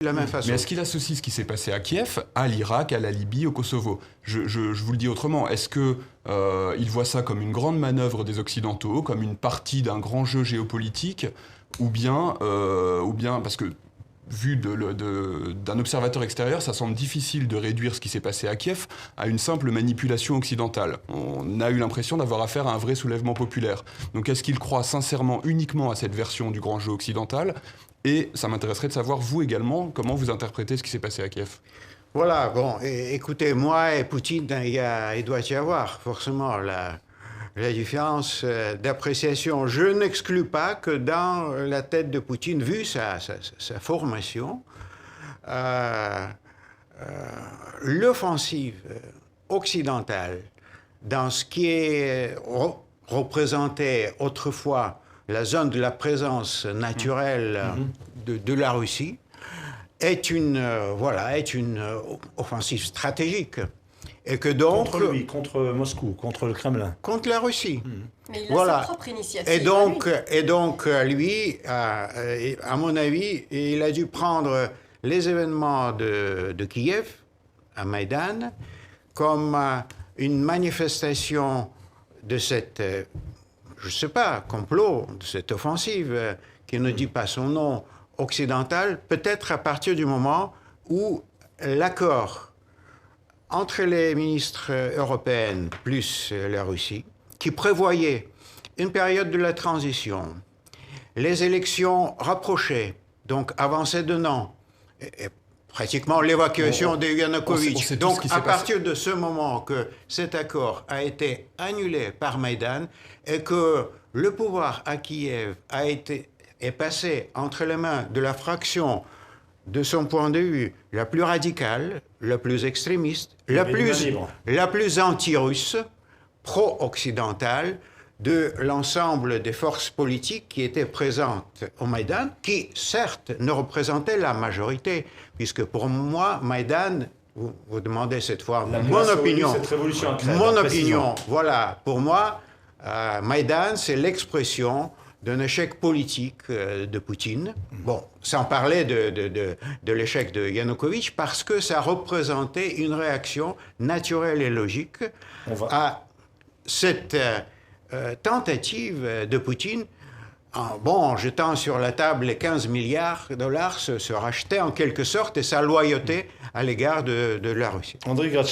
de la même façon. Mais est-ce qu'il associe ce qui s'est passé à Kiev à l'Irak, à la Libye, au Kosovo? Je vous le dis autrement. Est-ce qu'il voit ça comme une grande manœuvre des Occidentaux, comme une partie d'un grand jeu géopolitique, ou bien parce que vu d'un observateur extérieur, ça semble difficile de réduire ce qui s'est passé à Kiev à une simple manipulation occidentale. On a eu l'impression d'avoir affaire à un vrai soulèvement populaire. Donc est-ce qu'il croit sincèrement uniquement à cette version du grand jeu occidental? Et ça m'intéresserait de savoir, vous également, comment vous interprétez ce qui s'est passé à Kiev. Voilà, bon, écoutez, moi et Poutine, il doit y avoir forcément la différence d'appréciation. Je n'exclus pas que dans la tête de Poutine, vu sa formation, l'offensive occidentale, dans ce qui est représenté autrefois la zone de la présence naturelle de la Russie, est une offensive stratégique. Et que donc, contre lui, contre Moscou, contre le Kremlin. Contre la Russie. Mais il a sa propre initiative. Et donc lui, à mon avis, il a dû prendre les événements de Kiev, à Maïdan, comme une manifestation de cette, je ne sais pas, complot, de cette offensive, qui ne dit pas son nom, occidentale, peut-être à partir du moment où l'accord entre les ministres européennes plus la Russie, qui prévoyait une période de la transition, les élections rapprochées, donc avancées d'un an, et pratiquement l'évacuation de Yanukovych. Donc à partir de ce moment que cet accord a été annulé par Maïdan et que le pouvoir à Kiev est passé entre les mains de la fraction de son point de vue la plus radicale, la plus extrémiste, la plus anti-russe, pro-occidentale, de l'ensemble des forces politiques qui étaient présentes au Maïdan, qui certes ne représentaient la majorité, puisque pour moi, Maïdan, vous demandez cette fois mon opinion, voilà, pour moi, Maïdan, c'est l'expression d'un échec politique de Poutine. Bon, sans parler de l'échec de Yanukovych, parce que ça représentait une réaction naturelle et logique à cette tentative de Poutine, en jetant sur la table les 15 milliards de dollars, se racheter en quelque sorte et sa loyauté à l'égard de la Russie. Andriy Grachtchev.